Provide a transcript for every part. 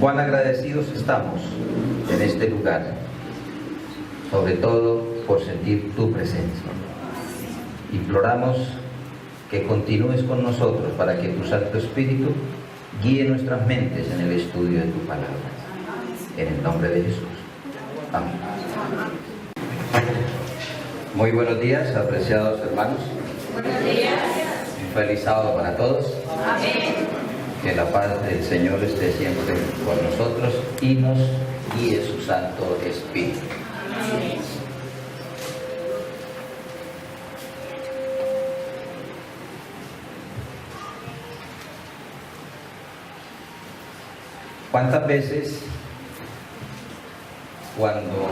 Cuán agradecidos estamos en este lugar, sobre todo por sentir tu presencia. Imploramos que continúes con nosotros para que tu Santo Espíritu guíe nuestras mentes en el estudio de tu palabra. En el nombre de Jesús. Amén. Muy buenos días, apreciados hermanos. Buenos días. Un feliz sábado para todos. Amén. Que la paz del Señor esté siempre con nosotros y nos guíe su Santo Espíritu. Amén. ¿Cuántas veces cuando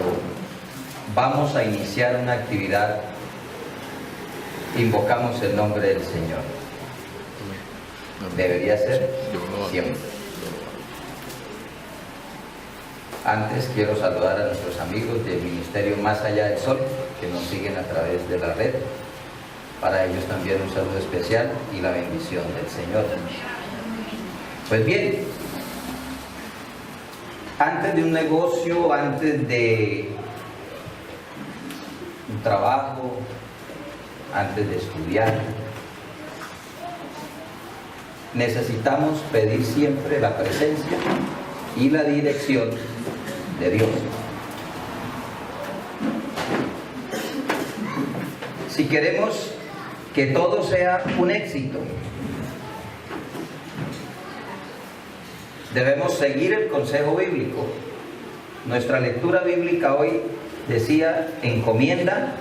vamos a iniciar una actividad invocamos el nombre del Señor? Debería ser siempre. Antes quiero saludar a nuestros amigos del Ministerio Más Allá del Sol que nos siguen a través de la red. Para ellos también un saludo especial y la bendición del Señor. Pues bien, antes de un negocio, antes de un trabajo, antes de estudiar, necesitamos pedir siempre la presencia y la dirección de Dios. Si queremos que todo sea un éxito, debemos seguir el consejo bíblico. Nuestra lectura bíblica hoy decía: encomienda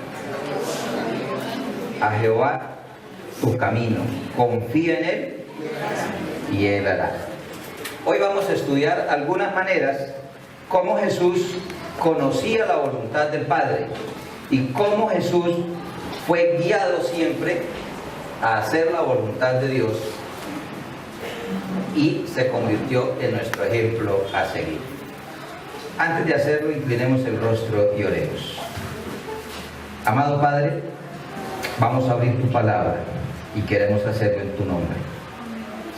a Jehová tu camino, confía en Él y Él hará. Hoy vamos a estudiar algunas maneras cómo Jesús conocía la voluntad del Padre y cómo Jesús fue guiado siempre a hacer la voluntad de Dios y se convirtió en nuestro ejemplo a seguir. Antes de hacerlo, inclinemos el rostro y oremos. Amado Padre, vamos a abrir tu palabra y queremos hacerlo en tu nombre,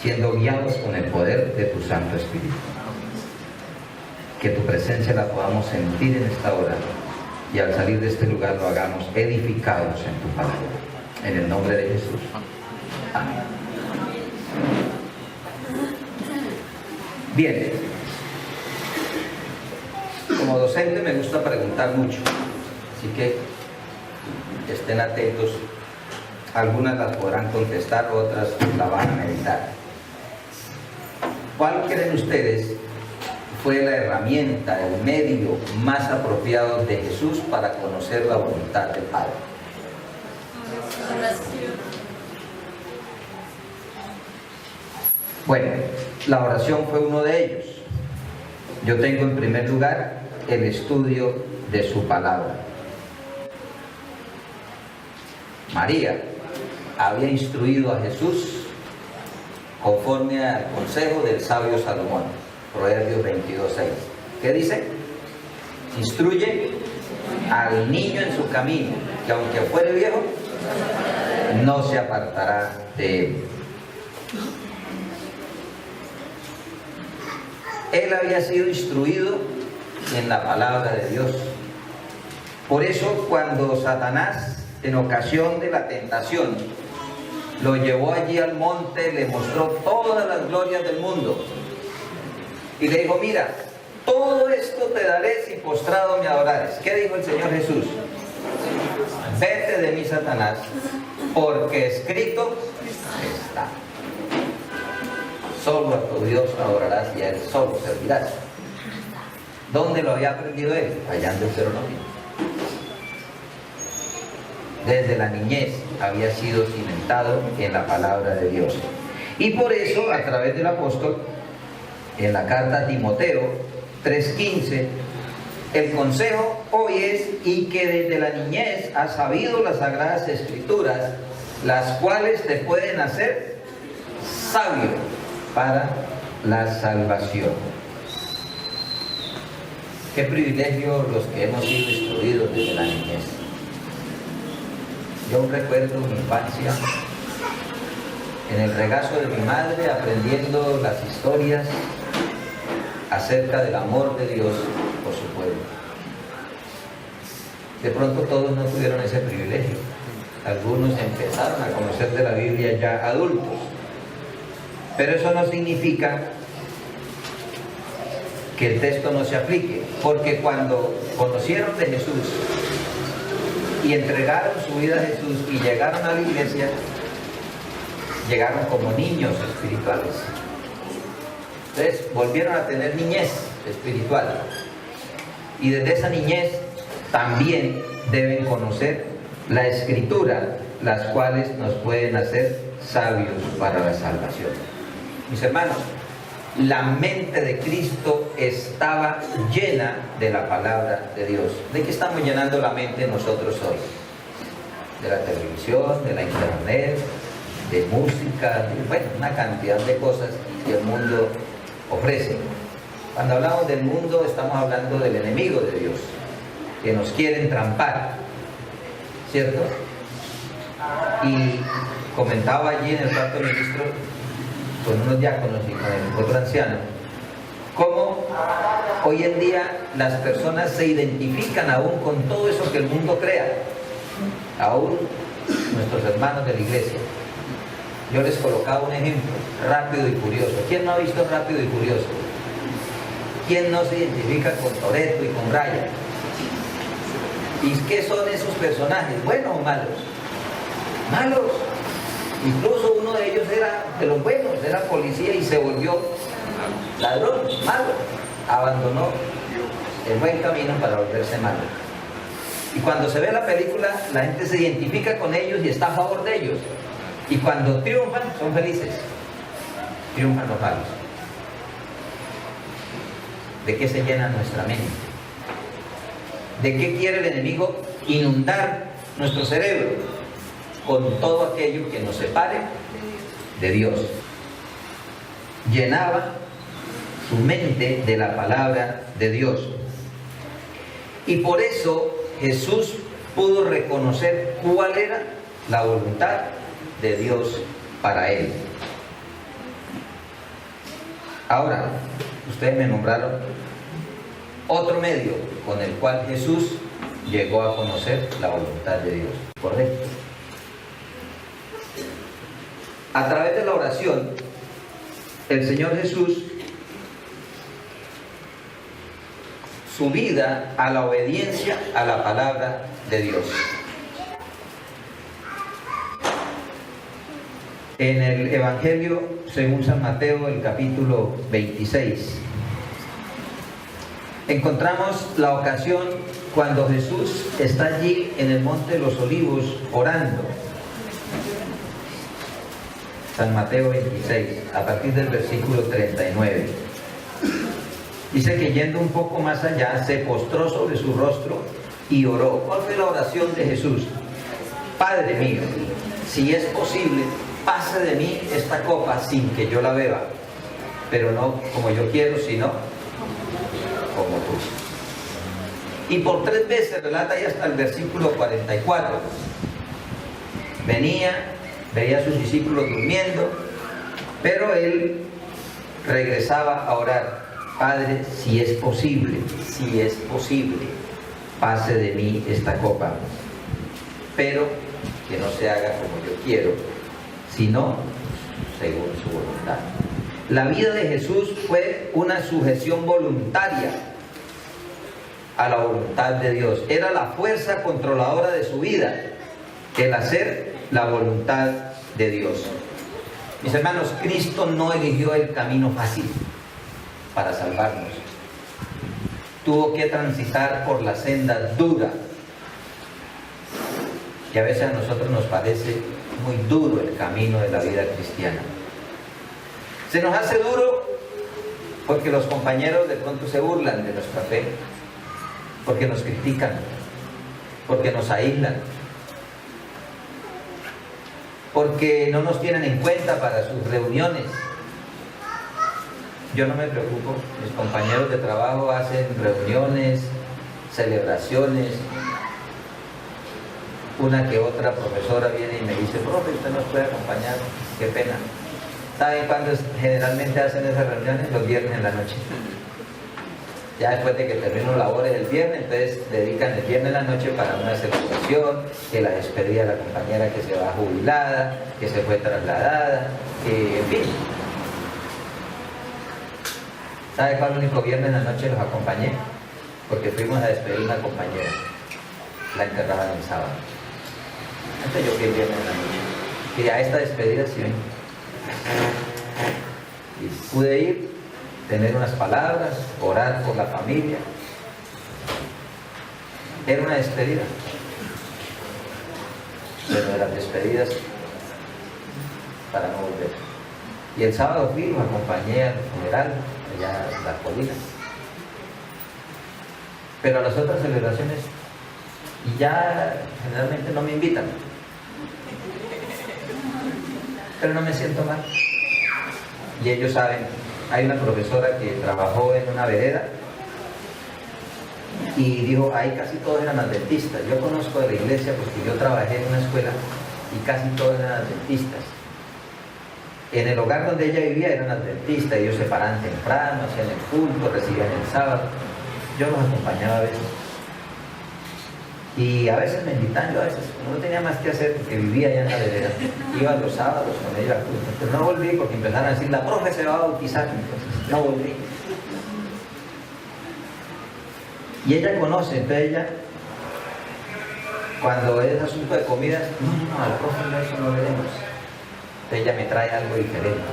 siendo guiados con el poder de tu Santo Espíritu. Que tu presencia la podamos sentir en esta hora y al salir de este lugar lo hagamos edificados en tu palabra. En el nombre de Jesús. Amén. Bien, como docente me gusta preguntar mucho, así que estén atentos. Algunas las podrán contestar, otras la van a meditar. ¿Cuál creen ustedes fue la herramienta, el medio más apropiado de Jesús para conocer la voluntad del Padre? Bueno, la oración fue uno de ellos. Yo tengo en primer lugar el estudio de su palabra. María había instruido a Jesús conforme al consejo del sabio Salomón, Proverbios 22:6. ¿Qué dice? Instruye al niño en su camino, que aunque fuere viejo, no se apartará de él. Él había sido instruido en la palabra de Dios. Por eso, cuando Satanás, en ocasión de la tentación, lo llevó allí al monte, le mostró todas las glorias del mundo y le dijo: mira, todo esto te daré si postrado me adorares. ¿Qué dijo el Señor Jesús? Vete de mí, Satanás, porque escrito está: solo a tu Dios adorarás y a Él solo servirás. ¿Dónde lo había aprendido él? Allá en Deuteronomio. Desde la niñez había sido cimentado en la palabra de Dios. Y por eso, a través del apóstol, en la carta a Timoteo 3:15, el consejo hoy es: y que desde la niñez has sabido las sagradas escrituras, las cuales te pueden hacer sabio para la salvación. Qué privilegio los que hemos sido instruidos desde la niñez. Yo recuerdo mi infancia en el regazo de mi madre, aprendiendo las historias acerca del amor de Dios por su pueblo. De pronto todos no tuvieron ese privilegio. Algunos empezaron a conocer de la Biblia ya adultos. Pero eso no significa que el texto no se aplique, porque cuando conocieron de Jesús y entregaron su vida a Jesús y llegaron a la iglesia, llegaron como niños espirituales. Entonces volvieron a tener niñez espiritual. Y desde esa niñez también deben conocer la Escritura, las cuales nos pueden hacer sabios para la salvación. Mis hermanos, la mente de Cristo estaba llena de la palabra de Dios. ¿De qué estamos llenando la mente nosotros hoy? De la televisión, de la internet, de música, bueno, una cantidad de cosas que el mundo ofrece. Cuando hablamos del mundo estamos hablando del enemigo de Dios, que nos quiere entrampar, ¿cierto? Y comentaba allí en el cuarto ministro con unos diáconos y con el otro anciano, cómo hoy en día las personas se identifican aún con todo eso que el mundo crea, aún nuestros hermanos de la iglesia. Yo les colocaba un ejemplo, Rápido y Furioso. ¿Quién no ha visto Rápido y Furioso? ¿Quién no se identifica con Toretto y con Ryan? ¿Y qué son esos personajes? ¿Buenos o malos? Malos. Incluso uno de ellos era de los buenos, era policía y se volvió ladrón, malo. Abandonó el buen camino para volverse malo. Y cuando se ve la película, la gente se identifica con ellos y está a favor de ellos. Y cuando triunfan, son felices. Triunfan los malos. ¿De qué se llena nuestra mente? ¿De qué quiere el enemigo inundar nuestro cerebro? Con todo aquello que nos separe de Dios. Llenaba su mente de la palabra de Dios. Y por eso Jesús pudo reconocer cuál era la voluntad de Dios para él. Ahora, ustedes me nombraron otro medio con el cual Jesús llegó a conocer la voluntad de Dios. ¿Correcto? A través de la oración, el Señor Jesús, su vida a la obediencia a la palabra de Dios. En el Evangelio según San Mateo, el capítulo 26, encontramos la ocasión cuando Jesús está allí en el Monte de los Olivos orando. San Mateo 26, a partir del versículo 39. Dice que yendo un poco más allá, se postró sobre su rostro y oró. ¿Cuál fue la oración de Jesús? Padre mío, si es posible, pase de mí esta copa sin que yo la beba, pero no como yo quiero, sino como tú. Y por 3 veces relata ahí hasta el versículo 44. Veía a sus discípulos durmiendo, pero él regresaba a orar. Padre, si es posible, pase de mí esta copa, pero que no se haga como yo quiero, sino según su voluntad. La vida de Jesús fue una sujeción voluntaria a la voluntad de Dios. Era la fuerza controladora de su vida, el hacer la voluntad de Dios. Mis hermanos, Cristo no eligió el camino fácil para salvarnos. Tuvo que transitar por la senda dura, que a veces a nosotros nos parece muy duro el camino de la vida cristiana. Se nos hace duro porque los compañeros de pronto se burlan de nuestra fe, porque nos critican, porque nos aíslan, porque no nos tienen en cuenta para sus reuniones. Yo no me preocupo, mis compañeros de trabajo hacen reuniones, celebraciones. Una que otra profesora viene y me dice: profe, usted nos puede acompañar, qué pena. ¿Saben cuándo generalmente hacen esas reuniones? Los viernes en la noche. Ya después de que termino labores el viernes, entonces dedican el viernes en la noche para una celebración, que la despedida de la compañera que se va jubilada, que se fue trasladada, que en fin. ¿Sabe cuál único viernes en la noche los acompañé? Porque fuimos a despedir a una compañera, la enterraban el sábado. Entonces yo fui el viernes en la noche. Y a esta despedida sí ven. Y pude ir, tener unas palabras, orar por la familia. Era una despedida. Pero de las despedidas para no volver. Y el sábado fui, los acompañé al funeral, allá en las colinas. Pero a las otras celebraciones, y ya generalmente no me invitan. Pero no me siento mal. Y ellos saben, hay una profesora que trabajó en una vereda y dijo, ahí casi todos eran adventistas. Yo conozco de la iglesia porque yo trabajé en una escuela y casi todos eran adventistas. En el hogar donde ella vivía eran adventistas, ellos se paraban temprano, hacían el culto, recibían el sábado. Yo los acompañaba a veces. Y a veces me invitaban, yo a veces, como no tenía más que hacer porque vivía allá en la vereda, iba los sábados con ella al culto. Pero no volví porque empezaron a decir, la profe se va a bautizar, entonces no volví. Y ella conoce, entonces ella, cuando es asunto de comidas, no, al profe no, eso no veremos. Entonces ella me trae algo diferente.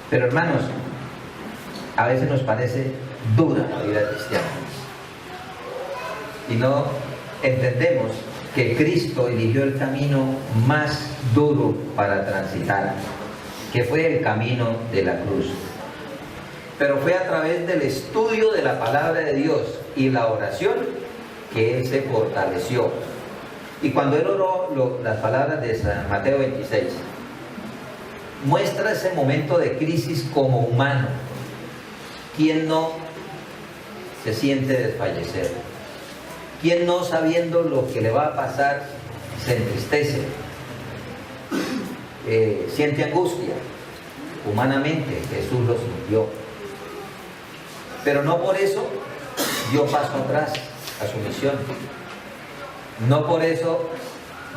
Pero hermanos, a veces nos parece dura la vida cristiana. Y no entendemos que Cristo eligió el camino más duro para transitar, que fue el camino de la cruz. Pero fue a través del estudio de la palabra de Dios y la oración que Él se fortaleció. Y cuando Él oró las palabras de San Mateo 26, muestra ese momento de crisis como humano. ¿Quién no se siente desfallecer? ¿Quién no, sabiendo lo que le va a pasar, se entristece? Siente angustia. Humanamente Jesús lo sintió. Pero no por eso dio paso atrás a su misión. No por eso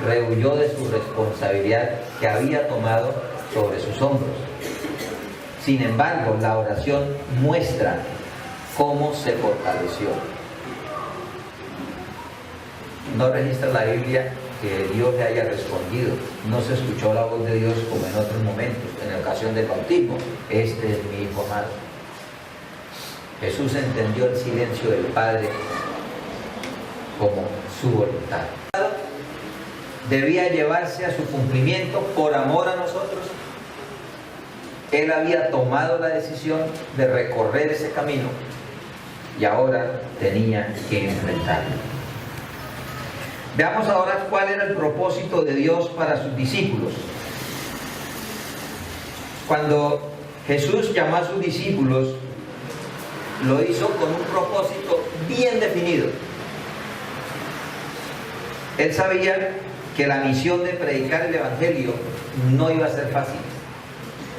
rehuyó de su responsabilidad que había tomado sobre sus hombros. Sin embargo, la oración muestra cómo se fortaleció. No registra la Biblia que Dios le haya respondido. No se escuchó la voz de Dios como en otros momentos, en la ocasión del bautismo. Este es mi Hijo amado. Jesús entendió el silencio del Padre como su voluntad. Debía llevarse a su cumplimiento por amor a nosotros. Él había tomado la decisión de recorrer ese camino y ahora tenía que enfrentarlo. Veamos ahora cuál era el propósito de Dios para sus discípulos. Cuando Jesús llamó a sus discípulos, lo hizo con un propósito bien definido. Él sabía que la misión de predicar el Evangelio no iba a ser fácil.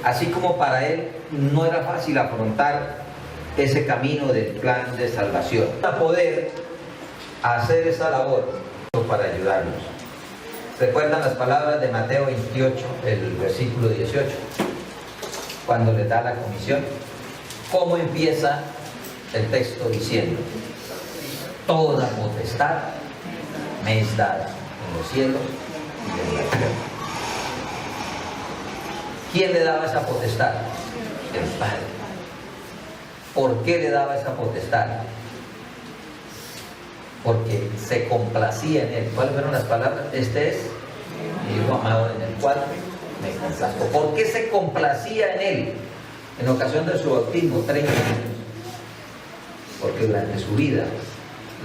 Así como para él no era fácil afrontar ese camino del plan de salvación. Para poder hacer esa labor para ayudarnos. ¿Recuerdan las palabras de Mateo 28, el versículo 18? Cuando le da la comisión. ¿Cómo empieza el texto diciendo? Toda potestad me es dada en los cielos y en la tierra. ¿Quién le daba esa potestad? El Padre. ¿Por qué le daba esa potestad? Porque se complacía en él. ¿Cuáles fueron las palabras? Este es mi Hijo amado en el cual me complazco. ¿Por qué se complacía en él? En ocasión de su bautismo, 30 años. Porque durante su vida,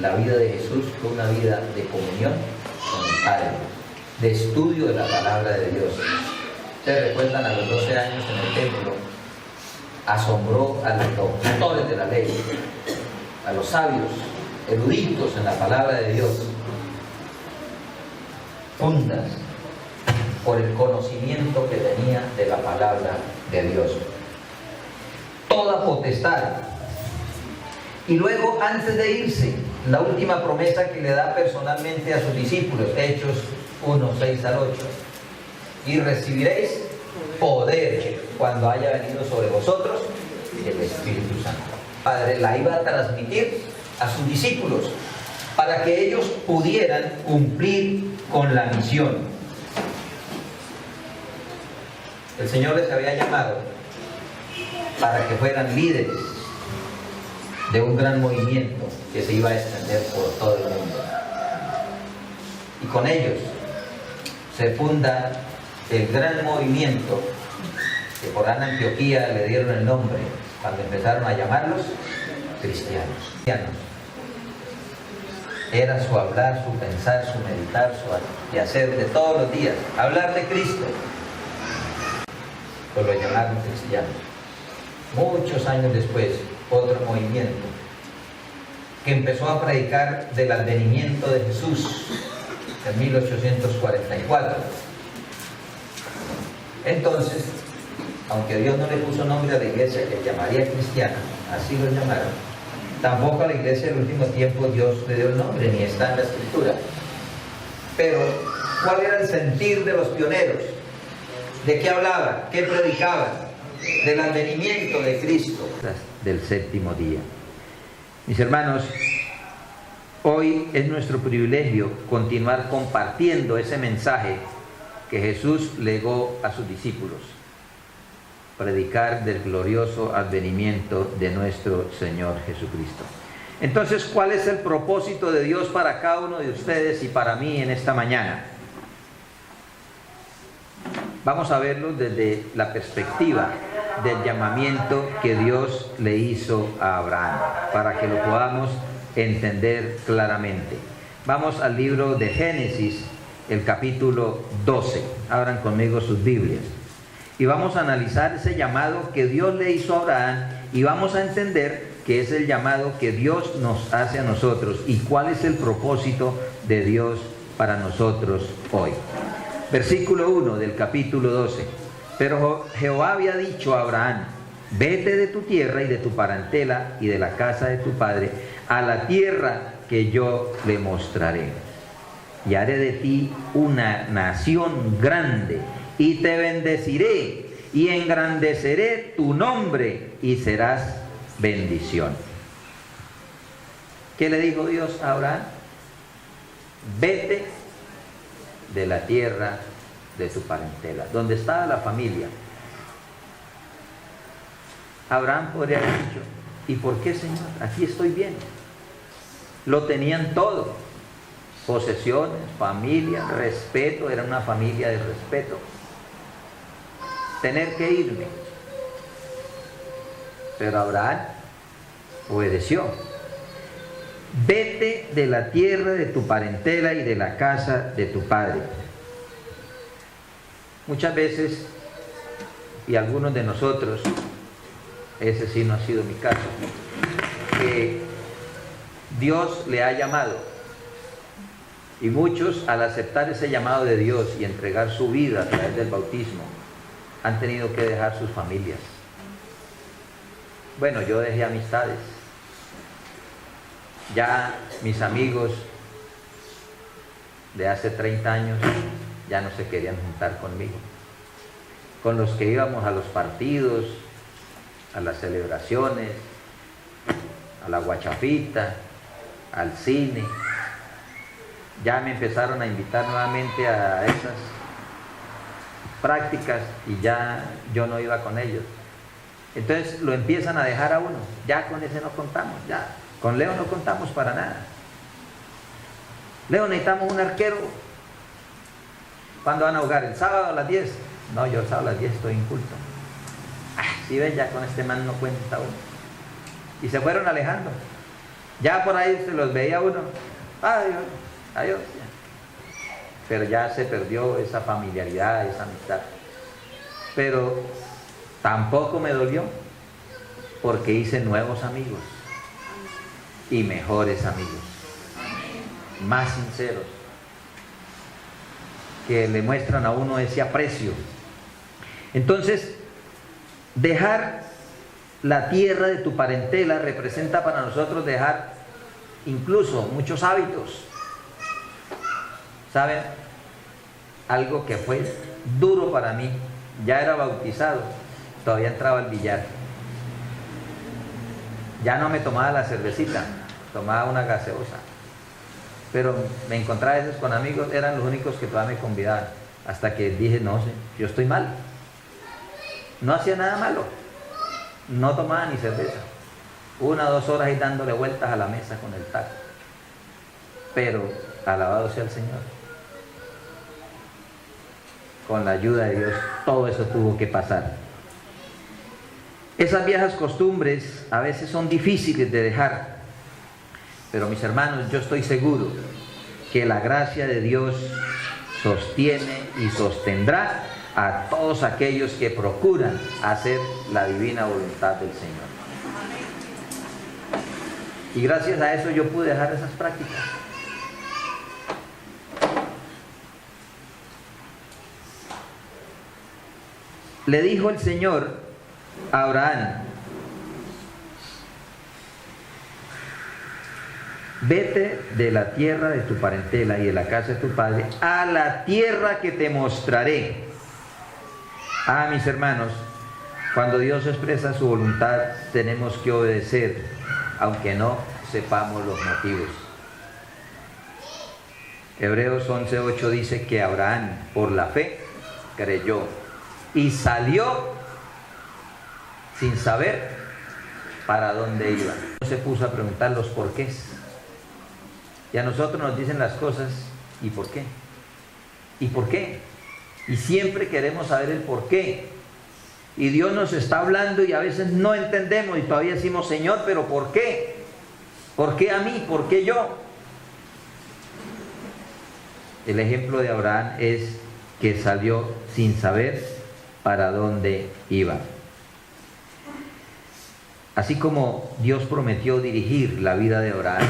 la vida de Jesús fue una vida de comunión con el Padre, de estudio de la palabra de Dios. Ustedes recuerdan, a los 12 años en el templo, asombró a los doctores de la ley, a los sabios, eruditos en la palabra de Dios, fundas por el conocimiento que tenía de la palabra de Dios. Toda potestad Y luego, antes de irse, la última promesa que le da personalmente a sus discípulos, Hechos 1, 6 al 8. Y recibiréis poder cuando haya venido sobre vosotros el Espíritu Santo. Padre la iba a transmitir a sus discípulos para que ellos pudieran cumplir con la misión. El Señor les había llamado para que fueran líderes de un gran movimiento que se iba a extender por todo el mundo. Y con ellos se funda el gran movimiento que por Ana Antioquía le dieron el nombre cuando empezaron a llamarlos cristianos. Era su hablar, su pensar, su meditar, su hacer de todos los días, hablar de Cristo. Pues lo llamaron cristianos. Muchos años después, otro movimiento que empezó a predicar del advenimiento de Jesús en 1844. Entonces, aunque Dios no le puso nombre a la iglesia que llamaría cristiana, así lo llamaron, tampoco a la iglesia del último tiempo Dios le dio el nombre, ni está en la escritura. Pero, ¿cuál era el sentir de los pioneros? ¿De qué hablaban? ¿Qué predicaban? Del advenimiento de Cristo. Del séptimo día. Mis hermanos, hoy es nuestro privilegio continuar compartiendo ese mensaje que Jesús legó a sus discípulos. Predicar del glorioso advenimiento de nuestro Señor Jesucristo. Entonces, ¿cuál es el propósito de Dios para cada uno de ustedes y para mí en esta mañana? Vamos a verlo desde la perspectiva del llamamiento que Dios le hizo a Abraham, para que lo podamos entender claramente. Vamos al libro de Génesis, el capítulo 12. Abran conmigo sus Biblias. Y vamos a analizar ese llamado que Dios le hizo a Abraham y vamos a entender que es el llamado que Dios nos hace a nosotros y cuál es el propósito de Dios para nosotros hoy. Versículo 1 del capítulo 12. Pero Jehová había dicho a Abraham: vete de tu tierra y de tu parentela y de la casa de tu padre a la tierra que yo le mostraré. Y haré de ti una nación grande y te bendeciré y engrandeceré tu nombre y serás bendición. ¿Qué le dijo Dios a Abraham? Vete de la tierra de tu parentela, donde estaba la familia. Abraham podría haber dicho: ¿y por qué, Señor? Aquí estoy bien. Lo tenían todo: posesiones, familia, respeto, era una familia de respeto. Tener que irme. Pero Abraham obedeció. Vete de la tierra de tu parentela y de la casa de tu padre. Muchas veces, y algunos de nosotros, ese sí no ha sido mi caso, que Dios le ha llamado, y muchos al aceptar ese llamado de Dios y entregar su vida a través del bautismo, han tenido que dejar sus familias. Bueno, yo dejé amistades. Ya mis amigos de hace 30 años ya no se querían juntar conmigo. Con los que íbamos a los partidos, a las celebraciones, a la guachafita, al cine, ya me empezaron a invitar nuevamente a esas prácticas y ya yo no iba con ellos. Entonces lo empiezan a dejar a uno. Ya con ese no contamos, ya. Con Leo no contamos para nada. Leo, necesitamos un arquero. ¿Cuándo van a jugar? ¿El sábado a las 10? No, yo el sábado a las 10 estoy en culto. Si ven, ya con este man no cuenta uno. Y se fueron alejando. Ya por ahí se los veía uno. Adiós, adiós. Pero ya se perdió esa familiaridad, esa amistad. Pero tampoco me dolió, porque hice nuevos amigos y mejores amigos, más sinceros, que le muestran a uno ese aprecio. Entonces, dejar la tierra de tu parentela representa para nosotros dejar incluso muchos hábitos. ¿Saben? Algo que fue duro para mí. Ya era bautizado, todavía entraba al billar. Ya no me tomaba la cervecita, tomaba una gaseosa. Pero me encontraba a veces con amigos, eran los únicos que todavía me convidaban. Hasta que dije, no sé, yo estoy mal. No hacía nada malo. No tomaba ni cerveza. 1 o 2 horas ahí dándole vueltas a la mesa con el taco. Pero alabado sea el Señor. Con la ayuda de Dios, todo eso tuvo que pasar. Esas viejas costumbres a veces son difíciles de dejar. Pero mis hermanos, yo estoy seguro que la gracia de Dios sostiene y sostendrá a todos aquellos que procuran hacer la divina voluntad del Señor. Y gracias a eso yo pude dejar esas prácticas. Le dijo el Señor a Abraham: vete de la tierra de tu parentela y de la casa de tu padre a la tierra que te mostraré. Ah, mis hermanos, cuando Dios expresa su voluntad tenemos que obedecer, aunque no sepamos los motivos. Hebreos 11:8 dice que Abraham, por la fe, creyó y salió sin saber para dónde iba. No se puso a preguntar los porqués. Y a nosotros nos dicen las cosas, ¿y por qué? ¿Y por qué? Y siempre queremos saber el por qué. Y Dios nos está hablando y a veces no entendemos y todavía decimos, Señor, ¿pero por qué? ¿Por qué a mí? ¿Por qué yo? El ejemplo de Abraham es que salió sin saber para dónde iba. Así como Dios prometió dirigir la vida de Abraham,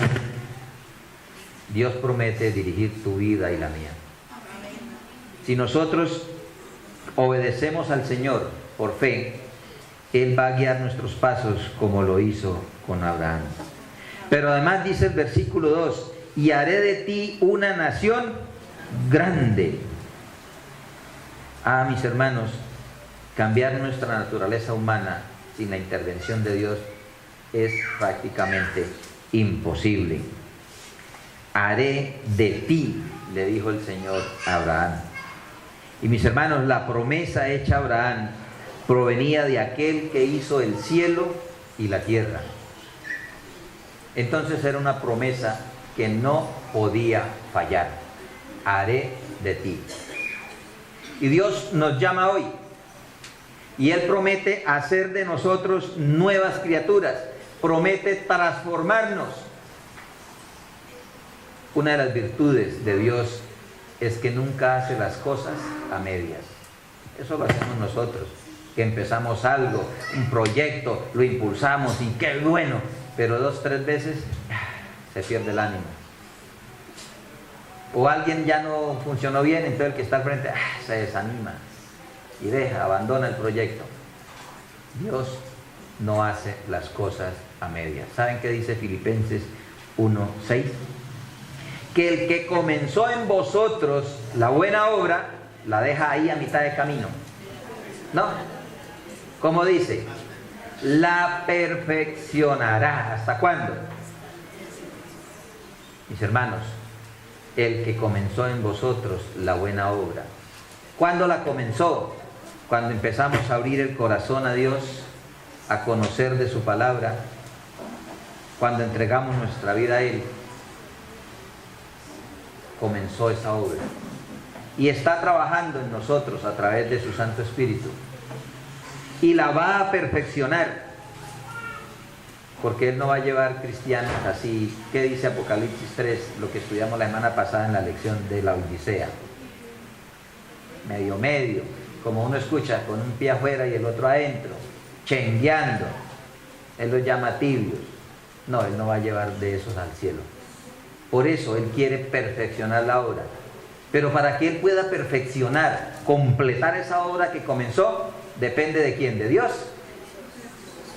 Dios promete dirigir tu vida y la mía. Si nosotros obedecemos al Señor por fe, Él va a guiar nuestros pasos como lo hizo con Abraham. Pero además dice el versículo 2, y haré de ti una nación grande. Ah, mis hermanos, cambiar nuestra naturaleza humana sin la intervención de Dios es prácticamente imposible. Haré de ti, le dijo el Señor a Abraham. Y mis hermanos, la promesa hecha a Abraham provenía de aquel que hizo el cielo y la tierra. Entonces era una promesa que no podía fallar. Haré de ti. Y Dios nos llama hoy. Y Él promete hacer de nosotros nuevas criaturas. Promete transformarnos. Una de las virtudes de Dios es que nunca hace las cosas a medias. Eso lo hacemos nosotros, que empezamos algo, un proyecto, lo impulsamos y qué bueno, pero 2 o 3 veces se pierde el ánimo. O alguien ya no funcionó bien, entonces el que está al frente se desanima y abandona el proyecto. Dios no hace las cosas a medias. ¿Saben qué dice Filipenses 1:6? Que el que comenzó en vosotros la buena obra, la deja ahí a mitad de camino. ¿No? ¿Cómo dice? La perfeccionará. ¿Hasta cuándo? Mis hermanos, el que comenzó en vosotros la buena obra. ¿Cuándo la comenzó? Cuando empezamos a abrir el corazón a Dios, a conocer de su palabra, cuando entregamos nuestra vida a Él. Comenzó esa obra y está trabajando en nosotros a través de su Santo Espíritu y la va a perfeccionar, porque Él no va a llevar cristianos así. ¿Qué dice Apocalipsis 3? Lo que estudiamos la semana pasada en la lección de la Odisea. Medio, como uno escucha, con un pie afuera y el otro adentro, chengueando. Él los llama tibios. No, Él no va a llevar de esos al cielo. Por eso Él quiere perfeccionar la obra. Pero para que Él pueda perfeccionar, completar esa obra que comenzó, depende de ¿quién? De Dios.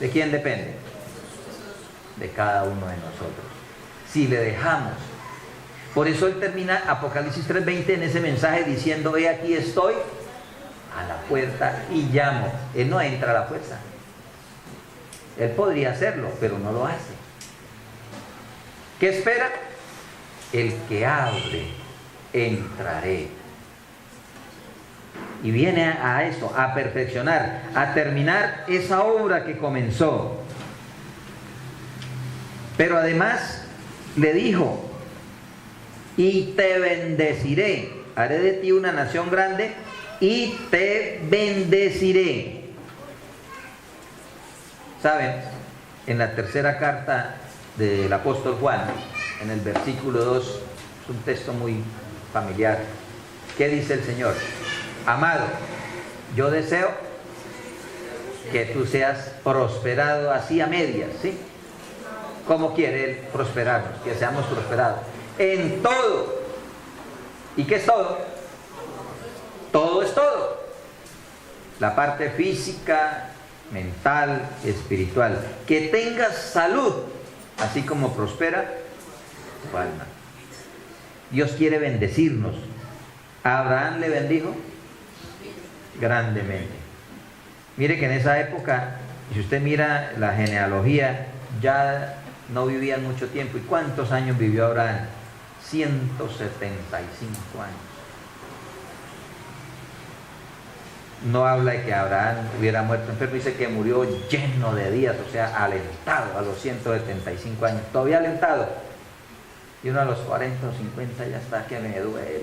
¿De quién depende? De cada uno de nosotros. Si le dejamos. Por eso él termina Apocalipsis 3:20 en ese mensaje diciendo: he aquí estoy a la puerta y llamo. Él no entra a la fuerza. Él podría hacerlo, pero no lo hace. ¿Qué espera? El que abre, entraré. Y viene a eso, a perfeccionar, a terminar esa obra que comenzó. Pero además le dijo: y te bendeciré, haré de ti una nación grande y te bendeciré. ¿Saben? En la tercera carta del apóstol Juan, en el versículo 2, es un texto muy familiar. ¿Qué dice el Señor? Amado, yo deseo que tú seas prosperado así a medias, ¿sí? ¿Cómo quiere Él prosperarnos? Que seamos prosperados en todo. ¿Y qué es todo? Todo es todo. La parte física, mental, espiritual. Que tengas salud, así como prospera tu alma. Dios quiere bendecirnos. A Abraham le bendijo grandemente. Mire que en esa época, si usted mira la genealogía, ya no vivían mucho tiempo. ¿Y cuántos años vivió Abraham? 175 años. No habla de que Abraham hubiera muerto enfermo, dice que murió lleno de días, o sea, alentado a los 175 años, todavía alentado. Y uno a los 40 o 50 ya está que me duele.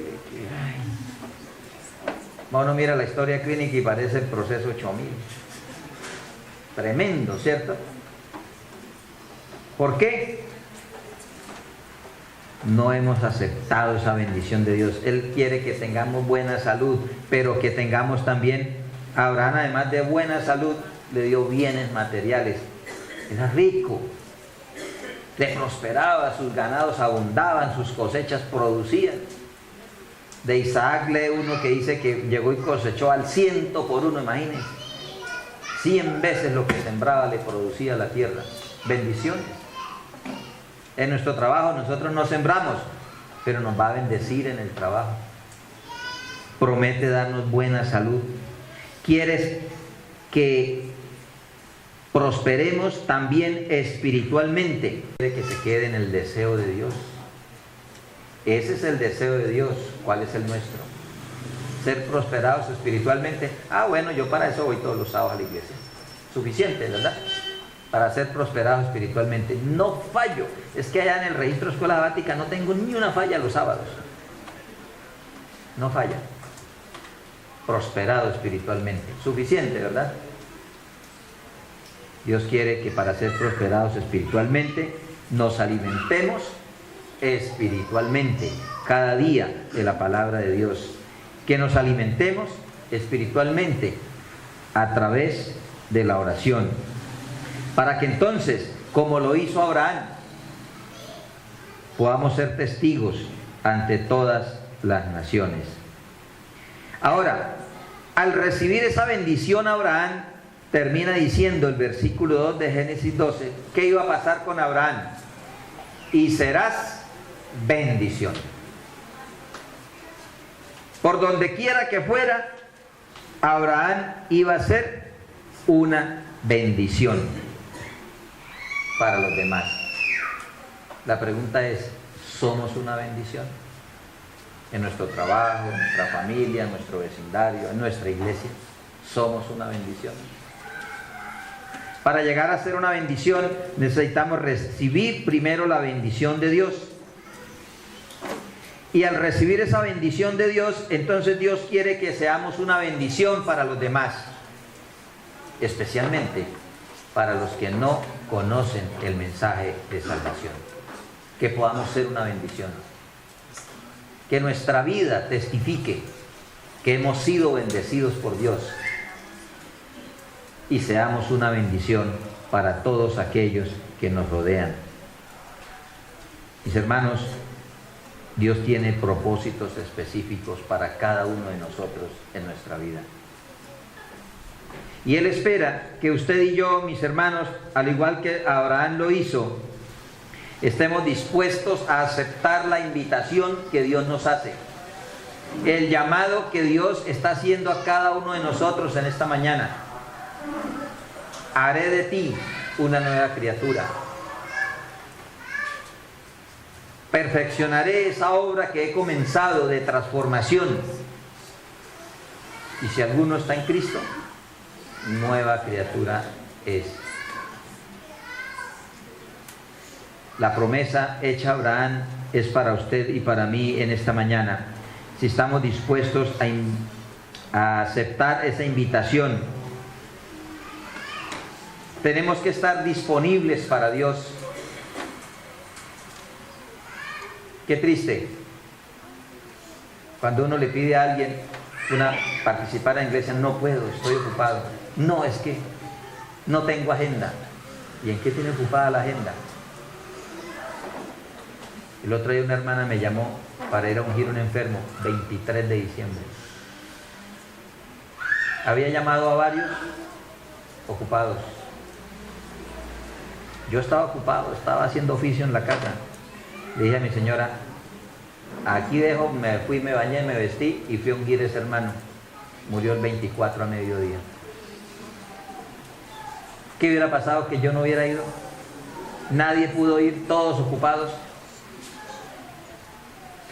Uno mira la historia clínica y parece el proceso 8000. Tremendo, ¿cierto? ¿Por qué? No hemos aceptado esa bendición de Dios. Él quiere que tengamos buena salud, pero que tengamos también, Abraham además de buena salud, le dio bienes materiales. Era rico, le prosperaba, sus ganados abundaban, sus cosechas producían. De Isaac lee uno que dice que llegó y cosechó al 100 por 1, imagínense. 100 veces lo que sembraba le producía la tierra. Bendiciones. En nuestro trabajo nosotros no sembramos, pero nos va a bendecir en el trabajo. Promete darnos buena salud. Quieres que prosperemos también espiritualmente. Quiere que se quede en el deseo de Dios. Ese es el deseo de Dios. ¿Cuál es el nuestro? Ser prosperados espiritualmente. Bueno, yo para eso voy todos los sábados a la iglesia. Suficiente, ¿verdad? Para ser prosperados espiritualmente. No fallo. Es que allá en el registro Escuela Sabática no tengo ni una falla los sábados. No falla. Prosperado espiritualmente. Suficiente, ¿verdad? Dios quiere que para ser prosperados espiritualmente nos alimentemos espiritualmente cada día de la palabra de Dios. Que nos alimentemos espiritualmente a través de la oración. Para que entonces, como lo hizo Abraham, podamos ser testigos ante todas las naciones. Ahora, al recibir esa bendición Abraham, termina diciendo el versículo 2 de Génesis 12, ¿qué iba a pasar con Abraham? Y serás bendición. Por donde quiera que fuera, Abraham iba a ser una bendición para los demás. La pregunta es, ¿somos una bendición? En nuestro trabajo, en nuestra familia, en nuestro vecindario, en nuestra iglesia, ¿somos una bendición? Para llegar a ser una bendición necesitamos recibir primero la bendición de Dios. Y al recibir esa bendición de Dios, entonces Dios quiere que seamos una bendición para los demás, especialmente para los que no conocen el mensaje de salvación. Que podamos ser una bendición. Que nuestra vida testifique que hemos sido bendecidos por Dios. Y seamos una bendición para todos aquellos que nos rodean. Mis hermanos, Dios tiene propósitos específicos para cada uno de nosotros en nuestra vida. Y Él espera que usted y yo, mis hermanos, al igual que Abraham lo hizo, estemos dispuestos a aceptar la invitación que Dios nos hace. El llamado que Dios está haciendo a cada uno de nosotros en esta mañana. Haré de ti una nueva criatura. Perfeccionaré esa obra que he comenzado de transformación. Y si alguno está en Cristo, nueva criatura es. La promesa hecha a Abraham es para usted y para mí en esta mañana. Si estamos dispuestos a aceptar esa invitación, tenemos que estar disponibles para Dios. Qué triste cuando uno le pide a alguien participar en la iglesia: no puedo, estoy ocupado. No, es que no tengo agenda. ¿Y en qué tiene ocupada la agenda? El otro día una hermana me llamó para ir a ungir un enfermo, 23 de diciembre. Había llamado a varios ocupados. Yo estaba ocupado, estaba haciendo oficio en la casa. Le dije a mi señora: aquí dejo, me fui, me bañé, me vestí y fui a ungir a ese hermano. Murió el 24 a mediodía. ¿Qué hubiera pasado que yo no hubiera ido? Nadie pudo ir, todos ocupados.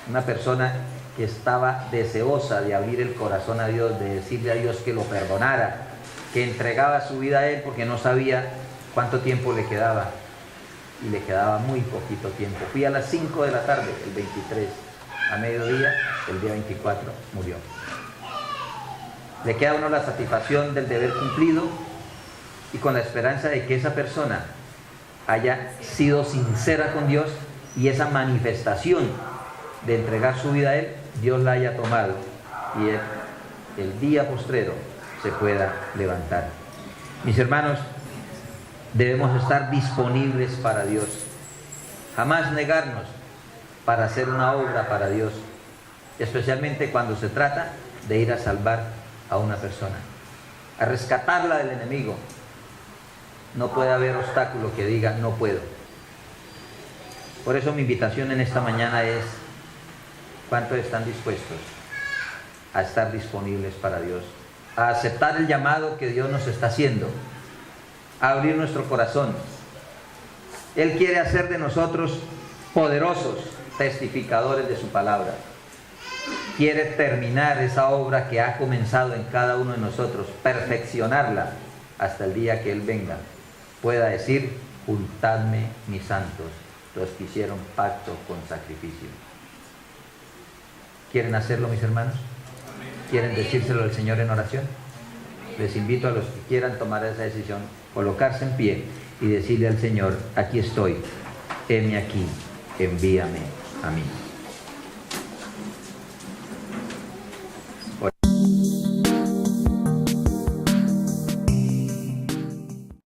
Una persona que estaba deseosa de abrir el corazón a Dios, de decirle a Dios que lo perdonara, que entregaba su vida a Él porque no sabía cuánto tiempo le quedaba. Y le quedaba muy poquito tiempo. Fui a las 5 de la tarde, el 23, a mediodía, el día 24, murió. Le queda a uno la satisfacción del deber cumplido y con la esperanza de que esa persona haya sido sincera con Dios y esa manifestación de entregar su vida a Él, Dios la haya tomado y Él, el día postrero, se pueda levantar. Mis hermanos, debemos estar disponibles para Dios. Jamás negarnos para hacer una obra para Dios, especialmente cuando se trata de ir a salvar a una persona, a rescatarla del enemigo. No puede haber obstáculo que diga no puedo. Por eso mi invitación en esta mañana es: ¿cuántos están dispuestos a estar disponibles para Dios? A aceptar el llamado que Dios nos está haciendo, a abrir nuestro corazón. Él quiere hacer de nosotros poderosos testificadores de su palabra. Quiere terminar esa obra que ha comenzado en cada uno de nosotros, perfeccionarla hasta el día que Él venga, pueda decir: juntadme mis santos, los que hicieron pacto con sacrificio. ¿Quieren hacerlo, mis hermanos? ¿Quieren decírselo al Señor en oración? Les invito a los que quieran tomar esa decisión, colocarse en pie y decirle al Señor: aquí estoy, heme aquí, envíame a mí.